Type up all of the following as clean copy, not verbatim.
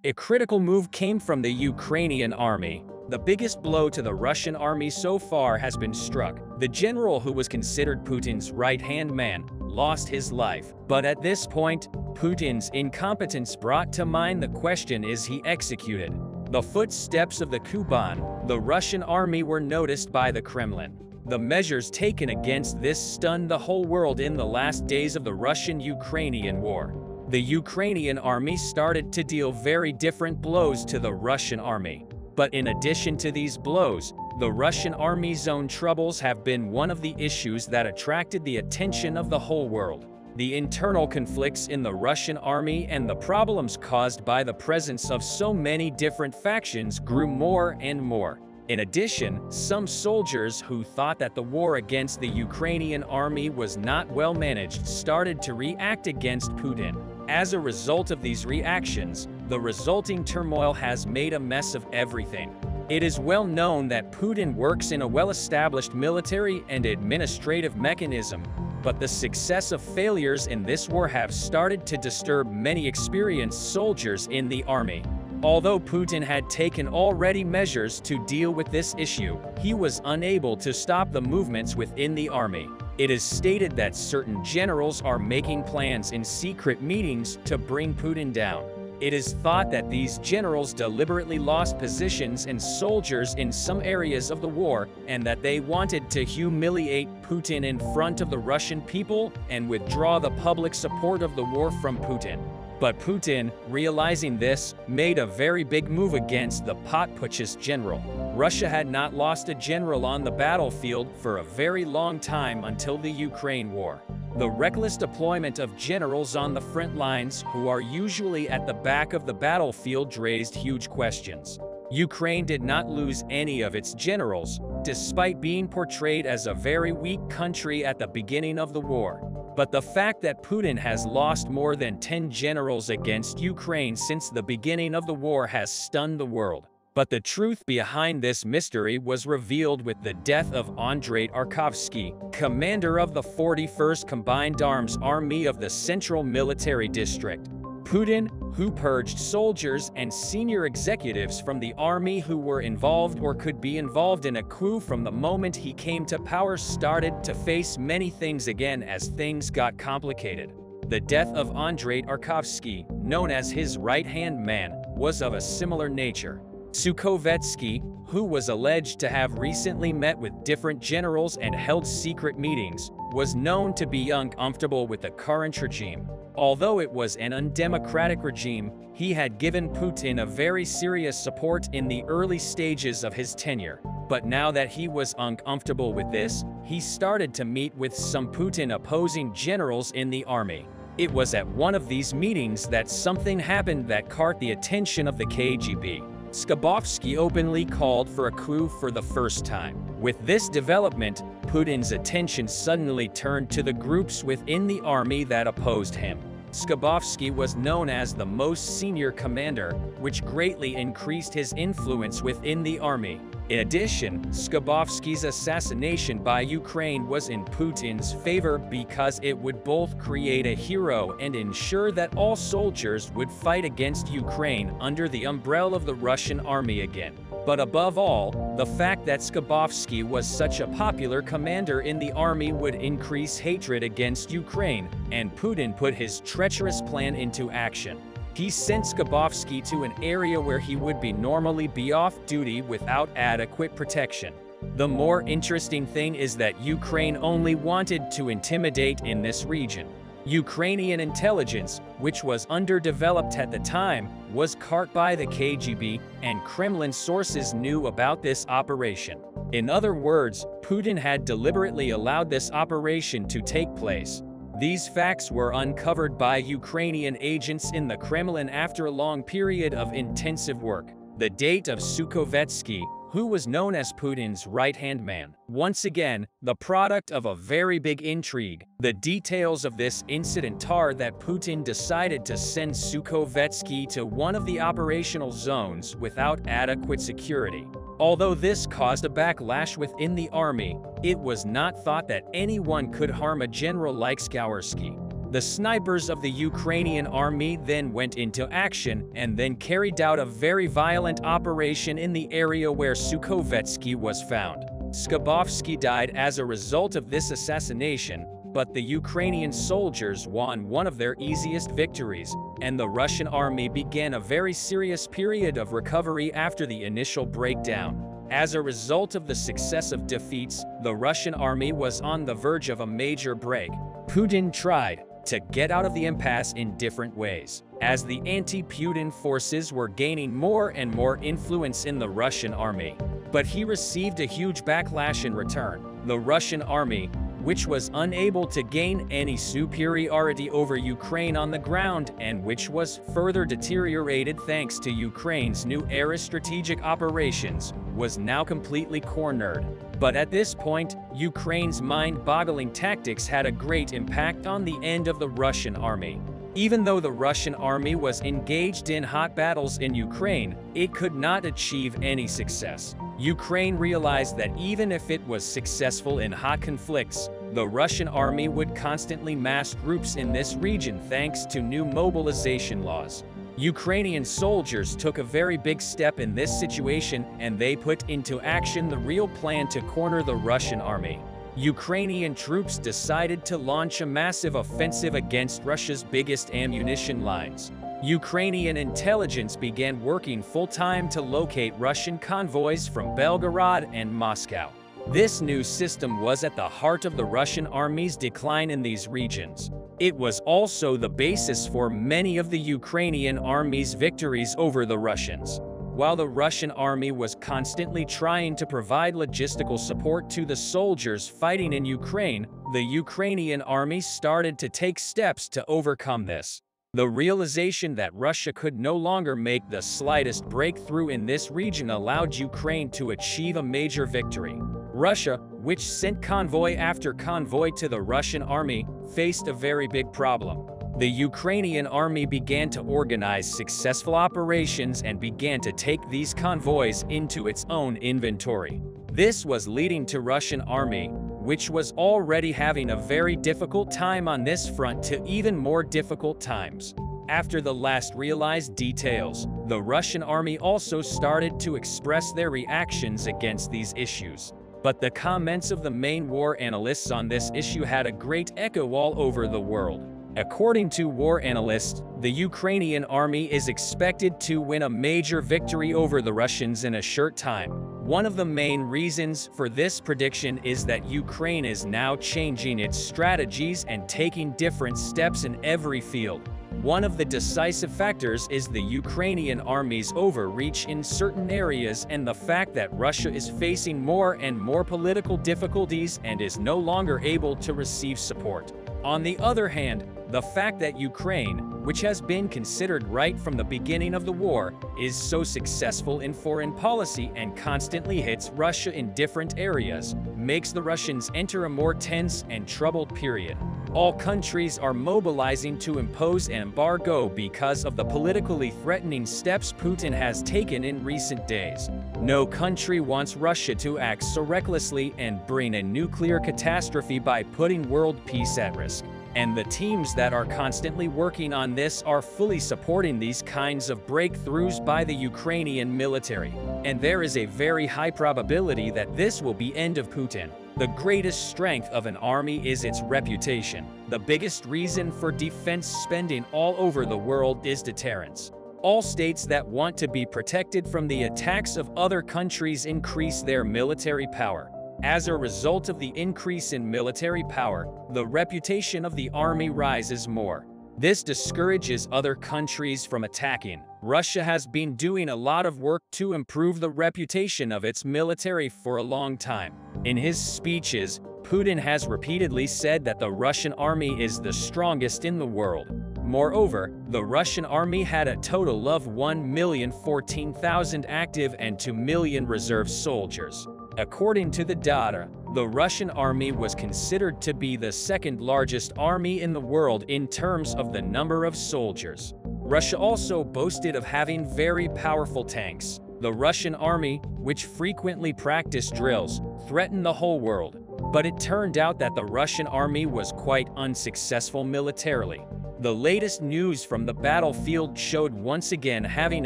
A critical move came from the Ukrainian army. The biggest blow to the Russian army so far has been struck. The general who was considered Putin's right-hand man lost his life. But at this point, Putin's incompetence brought to mind the question: is he executed? The footsteps of the coup on the Russian army were noticed by the Kremlin. The measures taken against this stunned the whole world in the last days of the Russian-Ukrainian war. The Ukrainian army started to deal very different blows to the Russian army. But in addition to these blows, the Russian army's own troubles have been one of the issues that attracted the attention of the whole world. The internal conflicts in the Russian army and the problems caused by the presence of so many different factions grew more and more. In addition, some soldiers who thought that the war against the Ukrainian army was not well managed started to react against Putin. As a result of these reactions, the resulting turmoil has made a mess of everything. It is well known that Putin works in a well-established military and administrative mechanism, but the successive failures in this war have started to disturb many experienced soldiers in the army. Although Putin had taken already measures to deal with this issue, he was unable to stop the movements within the army. It is stated that certain generals are making plans in secret meetings to bring Putin down. It is thought that these generals deliberately lost positions and soldiers in some areas of the war, and that they wanted to humiliate Putin in front of the Russian people and withdraw the public support of the war from Putin. But Putin, realizing this, made a very big move against the potputschist general. Russia had not lost a general on the battlefield for a very long time until the Ukraine war. The reckless deployment of generals on the front lines, who are usually at the back of the battlefield, raised huge questions. Ukraine did not lose any of its generals, despite being portrayed as a very weak country at the beginning of the war. But the fact that Putin has lost more than 10 generals against Ukraine since the beginning of the war has stunned the world. But the truth behind this mystery was revealed with the death of Andrei Soukhovetski, commander of the 41st Combined Arms Army of the Central Military District. Putin, who purged soldiers and senior executives from the army who were involved or could be involved in a coup from the moment he came to power, started to face many things again as things got complicated. The death of Andrei Soukhovetski, known as his right-hand man, was of a similar nature. Soukhovetski, who was alleged to have recently met with different generals and held secret meetings, was known to be uncomfortable with the current regime. Although it was an undemocratic regime, he had given Putin a very serious support in the early stages of his tenure. But now that he was uncomfortable with this, he started to meet with some Putin-opposing generals in the army. It was at one of these meetings that something happened that caught the attention of the KGB. Soukhovetski openly called for a coup for the first time. With this development, Putin's attention suddenly turned to the groups within the army that opposed him. Soukhovetski was known as the most senior commander, which greatly increased his influence within the army. In addition, Soukhovetski's assassination by Ukraine was in Putin's favor because it would both create a hero and ensure that all soldiers would fight against Ukraine under the umbrella of the Russian army again. But above all, the fact that Soukhovetski was such a popular commander in the army would increase hatred against Ukraine, and Putin put his treacherous plan into action. He sent Soukhovetski to an area where he would normally be off duty without adequate protection. The more interesting thing is that Ukraine only wanted to intimidate in this region. Ukrainian intelligence, which was underdeveloped at the time, was caught by the KGB, and Kremlin sources knew about this operation. In other words, Putin had deliberately allowed this operation to take place. These facts were uncovered by Ukrainian agents in the Kremlin after a long period of intensive work. The date of Soukhovetski, who was known as Putin's right-hand man, once again, the product of a very big intrigue. The details of this incident are that Putin decided to send Soukhovetski to one of the operational zones without adequate security. Although this caused a backlash within the army, it was not thought that anyone could harm a general like Soukhovetski. The snipers of the Ukrainian army then went into action and then carried out a very violent operation in the area where Soukhovetski was found. Soukhovetski died as a result of this assassination, but the Ukrainian soldiers won one of their easiest victories, and the Russian army began a very serious period of recovery after the initial breakdown. As a result of the successive defeats, the Russian army was on the verge of a major break. Putin tried to get out of the impasse in different ways, as the anti-Putin forces were gaining more and more influence in the Russian army. But he received a huge backlash in return. The Russian army, which was unable to gain any superiority over Ukraine on the ground and which was further deteriorated thanks to Ukraine's new era strategic operations, was now completely cornered. But at this point, Ukraine's mind-boggling tactics had a great impact on the end of the Russian army. Even though the Russian army was engaged in hot battles in Ukraine, it could not achieve any success. Ukraine realized that even if it was successful in hot conflicts, the Russian army would constantly mass troops in this region thanks to new mobilization laws. Ukrainian soldiers took a very big step in this situation, and they put into action the real plan to corner the Russian army. Ukrainian troops decided to launch a massive offensive against Russia's biggest ammunition lines. Ukrainian intelligence began working full-time to locate Russian convoys from Belgorod and Moscow. This new system was at the heart of the Russian army's decline in these regions. It was also the basis for many of the Ukrainian army's victories over the Russians. While the Russian army was constantly trying to provide logistical support to the soldiers fighting in Ukraine, the Ukrainian army started to take steps to overcome this. The realization that Russia could no longer make the slightest breakthrough in this region allowed Ukraine to achieve a major victory. Russia, which sent convoy after convoy to the Russian army, faced a very big problem. The Ukrainian army began to organize successful operations and began to take these convoys into its own inventory. This was leading to Russian army, which was already having a very difficult time on this front, to even more difficult times. After the last realized details, the Russian army also started to express their reactions against these issues. But the comments of the main war analysts on this issue had a great echo all over the world. According to war analysts, the Ukrainian army is expected to win a major victory over the Russians in a short time. One of the main reasons for this prediction is that Ukraine is now changing its strategies and taking different steps in every field. One of the decisive factors is the Ukrainian army's overreach in certain areas and the fact that Russia is facing more and more political difficulties and is no longer able to receive support. On the other hand, the fact that Ukraine, which has been considered right from the beginning of the war, is so successful in foreign policy and constantly hits Russia in different areas, makes the Russians enter a more tense and troubled period. All countries are mobilizing to impose an embargo because of the politically threatening steps Putin has taken in recent days. No country wants Russia to act so recklessly and bring a nuclear catastrophe by putting world peace at risk. And the teams that are constantly working on this are fully supporting these kinds of breakthroughs by the Ukrainian military. And there is a very high probability that this will be end of Putin. The greatest strength of an army is its reputation. The biggest reason for defense spending all over the world is deterrence. All states that want to be protected from the attacks of other countries increase their military power. As a result of the increase in military power, the reputation of the army rises more. This discourages other countries from attacking. Russia has been doing a lot of work to improve the reputation of its military for a long time. In his speeches, Putin has repeatedly said that the Russian army is the strongest in the world. Moreover, the Russian army had a total of 1,014,000 active and 2 million reserve soldiers. According to the data, the Russian army was considered to be the second largest army in the world in terms of the number of soldiers. Russia also boasted of having very powerful tanks. The Russian army, which frequently practiced drills, threatened the whole world. But it turned out that the Russian army was quite unsuccessful militarily. The latest news from the battlefield showed once again having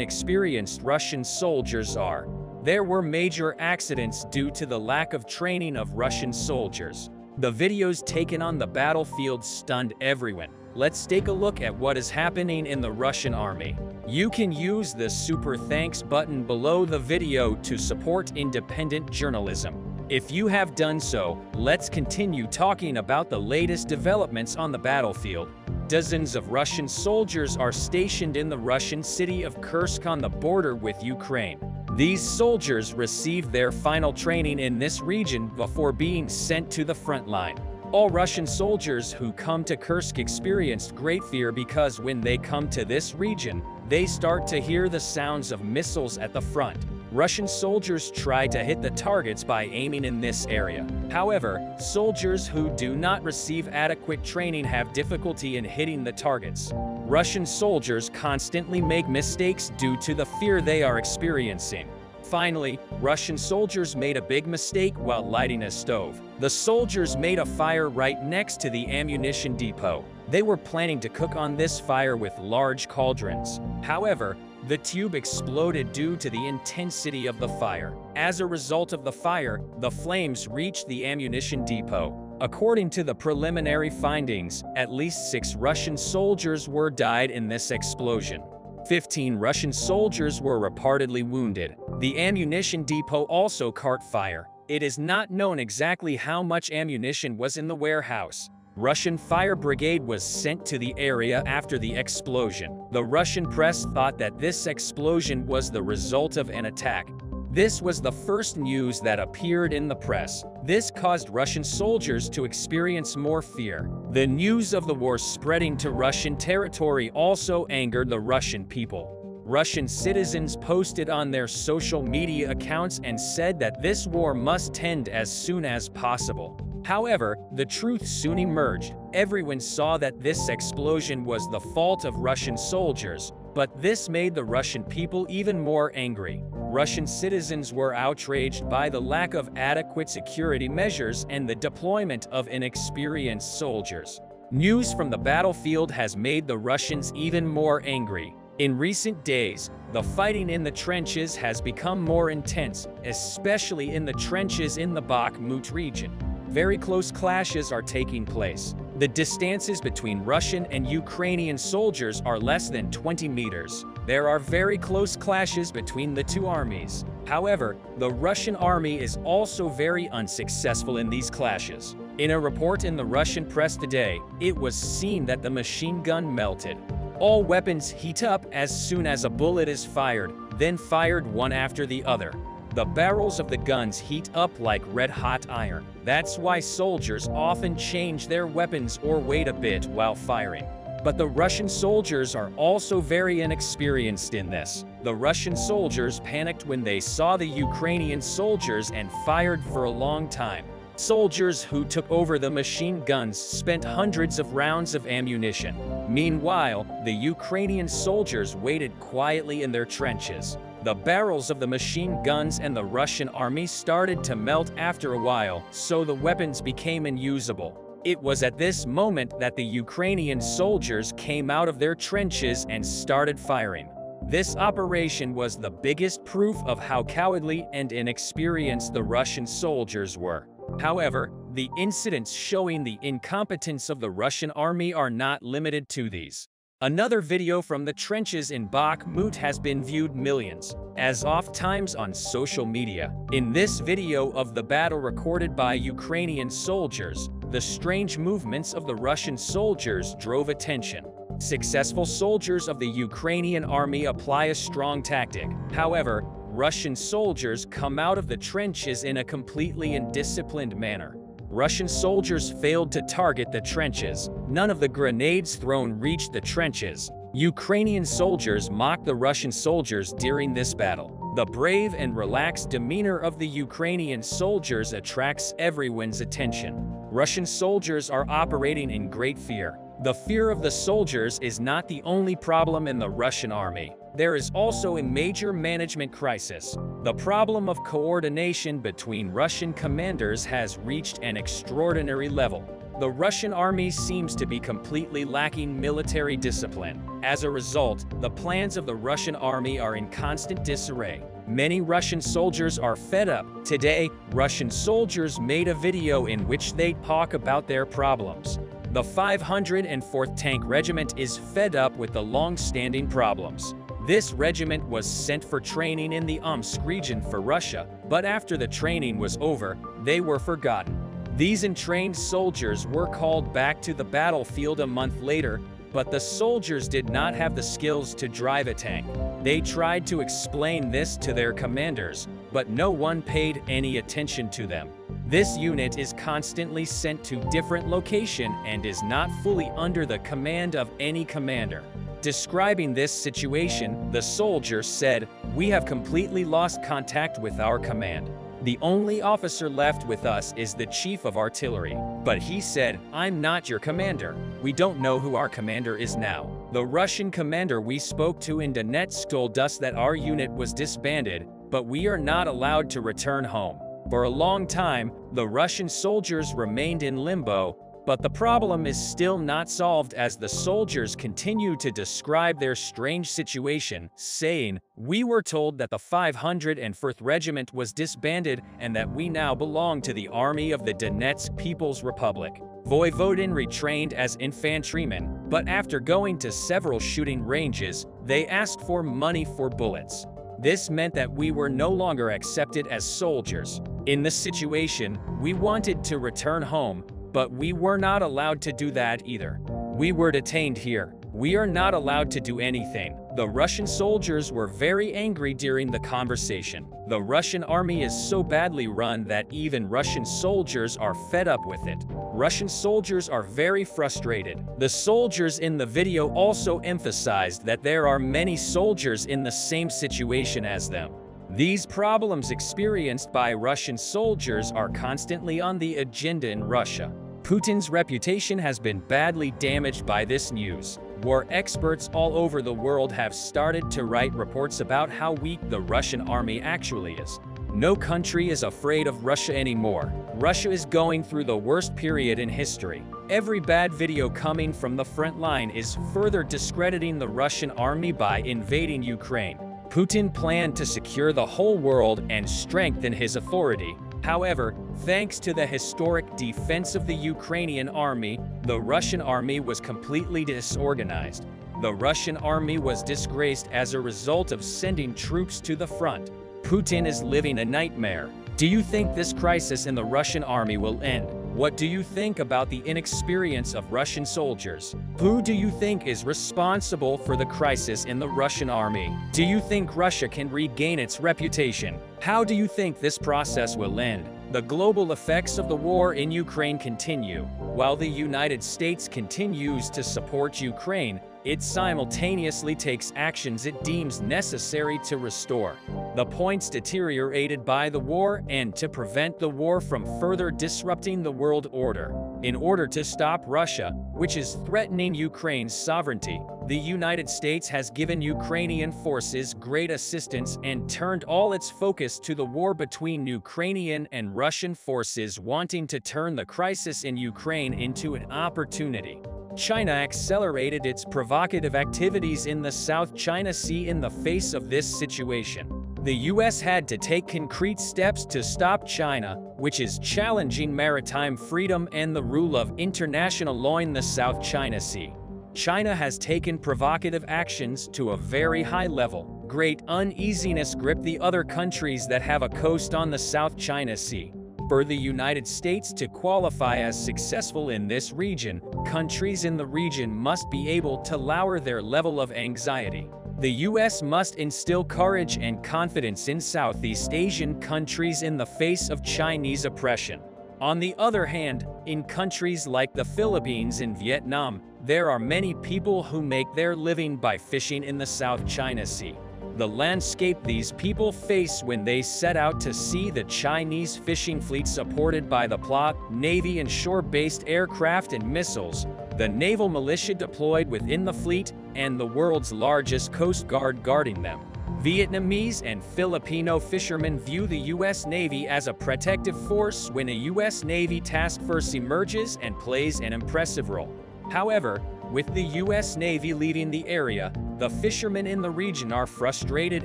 experienced Russian soldiers are. There were major accidents due to the lack of training of Russian soldiers. The videos taken on the battlefield stunned everyone. Let's take a look at what is happening in the Russian army. You can use the super thanks button below the video to support independent journalism. If you have done so, let's continue talking about the latest developments on the battlefield. Dozens of Russian soldiers are stationed in the Russian city of Kursk on the border with Ukraine. These soldiers received their final training in this region before being sent to the front line. All Russian soldiers who come to Kursk experienced great fear because when they come to this region, they start to hear the sounds of missiles at the front. Russian soldiers try to hit the targets by aiming in this area. However, soldiers who do not receive adequate training have difficulty in hitting the targets. Russian soldiers constantly make mistakes due to the fear they are experiencing. Finally, Russian soldiers made a big mistake while lighting a stove. The soldiers made a fire right next to the ammunition depot. They were planning to cook on this fire with large cauldrons. However, the tube exploded due to the intensity of the fire. As a result of the fire, the flames reached the ammunition depot. According to the preliminary findings, at least 6 Russian soldiers were died in this explosion. 15 Russian soldiers were reportedly wounded. The ammunition depot also caught fire. It is not known exactly how much ammunition was in the warehouse. Russian fire brigade was sent to the area after the explosion. The Russian press thought that this explosion was the result of an attack. This was the first news that appeared in the press. This caused Russian soldiers to experience more fear. The news of the war spreading to Russian territory also angered the Russian people. Russian citizens posted on their social media accounts and said that this war must end as soon as possible. However, the truth soon emerged. Everyone saw that this explosion was the fault of Russian soldiers, but this made the Russian people even more angry. Russian citizens were outraged by the lack of adequate security measures and the deployment of inexperienced soldiers. News from the battlefield has made the Russians even more angry. In recent days, the fighting in the trenches has become more intense, especially in the trenches in the Bakhmut region. Very close clashes are taking place. The distances between Russian and Ukrainian soldiers are less than 20 meters. There are very close clashes between the two armies. However, the Russian army is also very unsuccessful in these clashes. In a report in the Russian press today, it was seen that the machine gun melted. All weapons heat up as soon as a bullet is fired, then fired one after the other. The barrels of the guns heat up like red-hot iron. That's why soldiers often change their weapons or wait a bit while firing. But the Russian soldiers are also very inexperienced in this. The Russian soldiers panicked when they saw the Ukrainian soldiers and fired for a long time. Soldiers who took over the machine guns spent hundreds of rounds of ammunition. Meanwhile, the Ukrainian soldiers waited quietly in their trenches. The barrels of the machine guns and the Russian army started to melt after a while, so the weapons became unusable. It was at this moment that the Ukrainian soldiers came out of their trenches and started firing. This operation was the biggest proof of how cowardly and inexperienced the Russian soldiers were. However, the incidents showing the incompetence of the Russian army are not limited to these. Another video from the trenches in Bakhmut has been viewed millions, as oft times on social media. In this video of the battle recorded by Ukrainian soldiers, the strange movements of the Russian soldiers drove attention. Successful soldiers of the Ukrainian army apply a strong tactic. However, Russian soldiers come out of the trenches in a completely undisciplined manner. Russian soldiers failed to target the trenches. None of the grenades thrown reached the trenches. Ukrainian soldiers mocked the Russian soldiers during this battle. The brave and relaxed demeanor of the Ukrainian soldiers attracts everyone's attention. Russian soldiers are operating in great fear. The fear of the soldiers is not the only problem in the Russian army. there is also a major management crisis. The problem of coordination between Russian commanders has reached an extraordinary level. The Russian army seems to be completely lacking military discipline. As a result, the plans of the Russian army are in constant disarray. Many Russian soldiers are fed up. Today, Russian soldiers made a video in which they talk about their problems. The 504th Tank Regiment is fed up with the long-standing problems. This regiment was sent for training in the Omsk region for Russia, but after the training was over, they were forgotten. These untrained soldiers were called back to the battlefield a month later, but the soldiers did not have the skills to drive a tank. They tried to explain this to their commanders, but no one paid any attention to them. This unit is constantly sent to different locations and is not fully under the command of any commander. Describing this situation, the soldier said, "We have completely lost contact with our command. The only officer left with us is the chief of artillery. But he said, 'I'm not your commander.' We don't know who our commander is now." The Russian commander we spoke to in Donetsk told us that our unit was disbanded, but we are not allowed to return home. For a long time, the Russian soldiers remained in limbo, but the problem is still not solved as the soldiers continue to describe their strange situation, saying, "We were told that the 504th Regiment was disbanded and that we now belong to the Army of the Donetsk People's Republic." Voivodin retrained as infantrymen, but after going to several shooting ranges, they asked for money for bullets. This meant that we were no longer accepted as soldiers. In this situation, we wanted to return home, but we were not allowed to do that either. We were detained here. We are not allowed to do anything. The Russian soldiers were very angry during the conversation. The Russian army is so badly run that even Russian soldiers are fed up with it. Russian soldiers are very frustrated. The soldiers in the video also emphasized that there are many soldiers in the same situation as them. These problems experienced by Russian soldiers are constantly on the agenda in Russia. Putin's reputation has been badly damaged by this news. War experts all over the world have started to write reports about how weak the Russian army actually is. No country is afraid of Russia anymore. Russia is going through the worst period in history. Every bad video coming from the front line is further discrediting the Russian army by invading Ukraine. Putin planned to secure the whole world and strengthen his authority. However, thanks to the historic defense of the Ukrainian army, the Russian army was completely disorganized. The Russian army was disgraced as a result of sending troops to the front. Putin is living a nightmare. Do you think this crisis in the Russian army will end? What do you think about the inexperience of Russian soldiers? Who do you think is responsible for the crisis in the Russian army? Do you think Russia can regain its reputation? How do you think this process will end? The global effects of the war in Ukraine continue. While the United States continues to support Ukraine, it simultaneously takes actions it deems necessary to restore the points deteriorated by the war and to prevent the war from further disrupting the world order. In order to stop Russia, which is threatening Ukraine's sovereignty, the United States has given Ukrainian forces great assistance and turned all its focus to the war between Ukrainian and Russian forces, wanting to turn the crisis in Ukraine into an opportunity. China accelerated its provocative activities in the South China Sea in the face of this situation. The US had to take concrete steps to stop China, which is challenging maritime freedom and the rule of international law in the South China Sea. China has taken provocative actions to a very high level. Great uneasiness gripped the other countries that have a coast on the South China Sea. For the United States to qualify as successful in this region, countries in the region must be able to lower their level of anxiety. The US must instill courage and confidence in Southeast Asian countries in the face of Chinese oppression. On the other hand, in countries like the Philippines and Vietnam, there are many people who make their living by fishing in the South China Sea. The landscape these people face when they set out to see the Chinese fishing fleet supported by the PLA, Navy and shore-based aircraft and missiles, the naval militia deployed within the fleet, and the world's largest coast guard guarding them. Vietnamese and Filipino fishermen view the U.S. Navy as a protective force when a U.S. Navy task force emerges and plays an impressive role. However, with the U.S. Navy leaving the area, the fishermen in the region are frustrated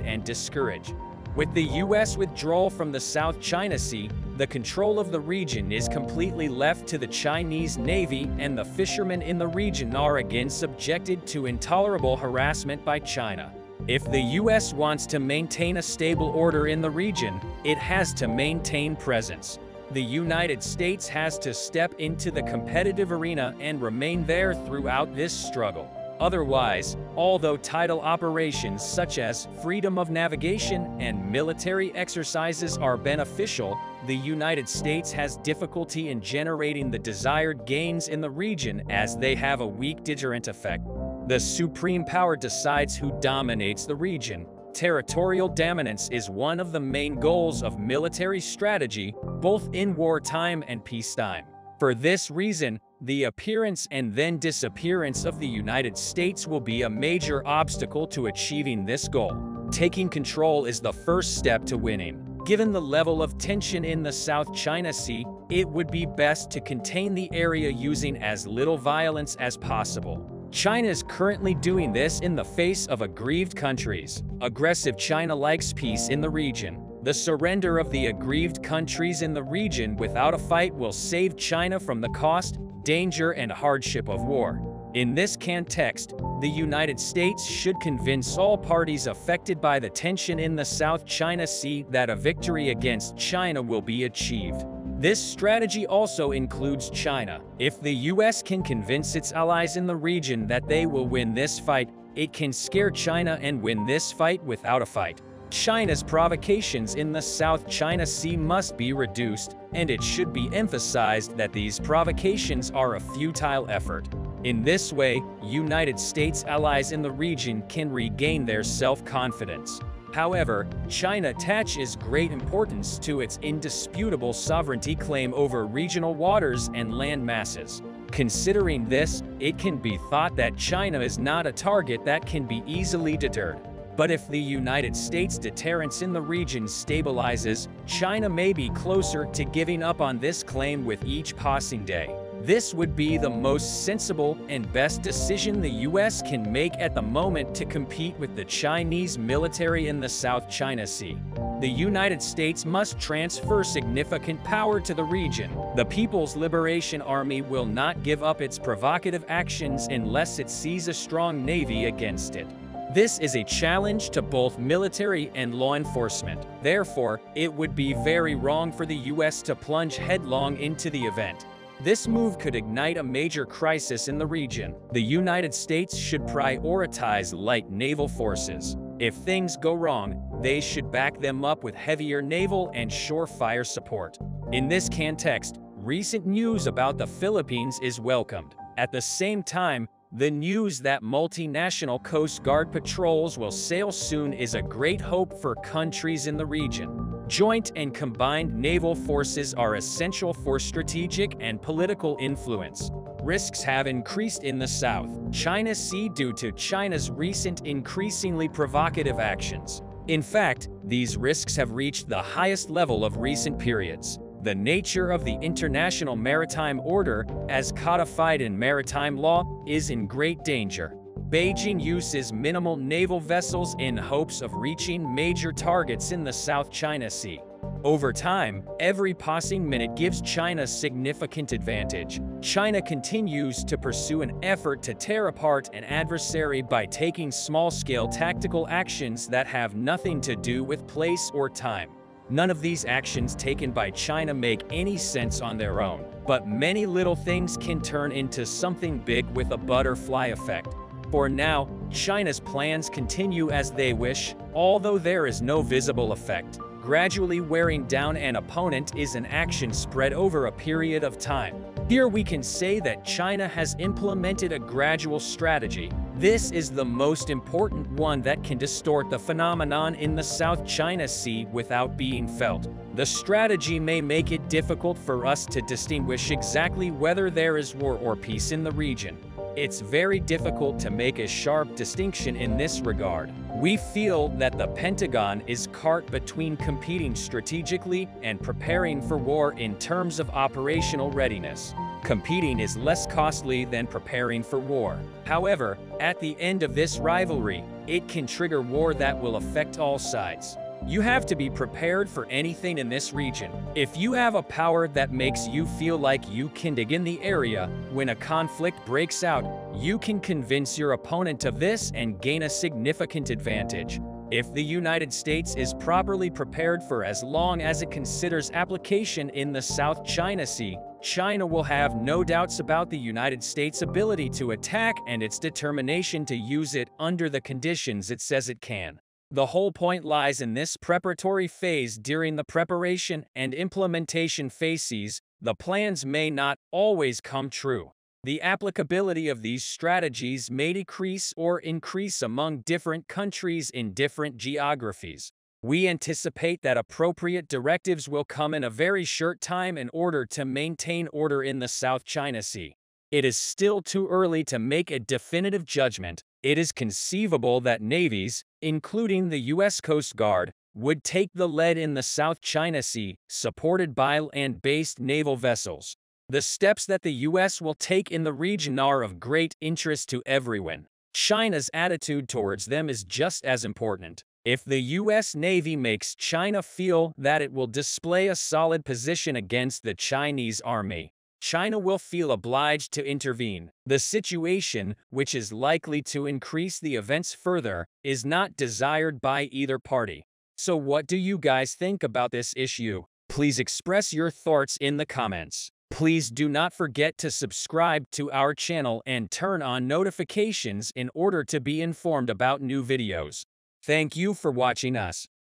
and discouraged. With the U.S. withdrawal from the South China Sea, the control of the region is completely left to the Chinese Navy, and the fishermen in the region are again subjected to intolerable harassment by China. If the U.S. wants to maintain a stable order in the region, it has to maintain presence. The United States has to step into the competitive arena and remain there throughout this struggle. Otherwise, although tidal operations such as freedom of navigation and military exercises are beneficial, the United States has difficulty in generating the desired gains in the region as they have a weak deterrent effect. The supreme power decides who dominates the region. Territorial dominance is one of the main goals of military strategy, both in wartime and peacetime. For this reason, the appearance and then disappearance of the United States will be a major obstacle to achieving this goal. Taking control is the first step to winning. Given the level of tension in the South China Sea, it would be best to contain the area using as little violence as possible. China is currently doing this in the face of aggrieved countries. Aggressive China likes peace in the region. The surrender of the aggrieved countries in the region without a fight will save China from the cost, danger, and hardship of war. In this context, the United States should convince all parties affected by the tension in the South China Sea that a victory against China will be achieved. This strategy also includes China. If the U.S. can convince its allies in the region that they will win this fight, it can scare China and win this fight without a fight. China's provocations in the South China Sea must be reduced, and it should be emphasized that these provocations are a futile effort. In this way, United States allies in the region can regain their self-confidence. However, China attaches great importance to its indisputable sovereignty claim over regional waters and land masses. Considering this, it can be thought that China is not a target that can be easily deterred. But if the United States' deterrence in the region stabilizes, China may be closer to giving up on this claim with each passing day. This would be the most sensible and best decision the U.S. can make at the moment to compete with the Chinese military in the South China Sea. The United States must transfer significant power to the region. The People's Liberation Army will not give up its provocative actions unless it sees a strong navy against it. This is a challenge to both military and law enforcement. Therefore, it would be very wrong for the U.S. to plunge headlong into the event. This move could ignite a major crisis in the region. The United States should prioritize light naval forces. If things go wrong, they should back them up with heavier naval and shore-fire support. In this context, recent news about the Philippines is welcomed. At the same time, the news that multinational Coast Guard patrols will sail soon is a great hope for countries in the region. Joint and combined naval forces are essential for strategic and political influence. Risks have increased in the South China Sea due to China's recent increasingly provocative actions. In fact, these risks have reached the highest level of recent periods. The nature of the international maritime order, as codified in maritime law, is in great danger. Beijing uses minimal naval vessels in hopes of reaching major targets in the South China Sea. Over time, every passing minute gives China significant advantage. China continues to pursue an effort to tear apart an adversary by taking small-scale tactical actions that have nothing to do with place or time. None of these actions taken by China make any sense on their own, but many little things can turn into something big with a butterfly effect. For now, China's plans continue as they wish, although there is no visible effect. Gradually wearing down an opponent is an action spread over a period of time. Here we can say that China has implemented a gradual strategy. This is the most important one that can distort the phenomenon in the South China Sea without being felt. The strategy may make it difficult for us to distinguish exactly whether there is war or peace in the region. It's very difficult to make a sharp distinction in this regard. We feel that the Pentagon is caught between competing strategically and preparing for war in terms of operational readiness. Competing is less costly than preparing for war. However, at the end of this rivalry, it can trigger war that will affect all sides. You have to be prepared for anything in this region. If you have a power that makes you feel like you can dig in the area, when a conflict breaks out, you can convince your opponent of this and gain a significant advantage. If the United States is properly prepared for as long as it considers application in the South China Sea, China will have no doubts about the United States' ability to attack and its determination to use it under the conditions it says it can. The whole point lies in this preparatory phase. During the preparation and implementation phases, the plans may not always come true. The applicability of these strategies may decrease or increase among different countries in different geographies. We anticipate that appropriate directives will come in a very short time in order to maintain order in the South China Sea. It is still too early to make a definitive judgment. It is conceivable that navies, including the U.S. Coast Guard, would take the lead in the South China Sea, supported by land-based naval vessels. The steps that the U.S. will take in the region are of great interest to everyone. China's attitude towards them is just as important. If the U.S. Navy makes China feel that it will display a solid position against the Chinese army, China will feel obliged to intervene. The situation, which is likely to increase the events further, is not desired by either party. So what do you guys think about this issue? Please express your thoughts in the comments. Please do not forget to subscribe to our channel and turn on notifications in order to be informed about new videos. Thank you for watching us.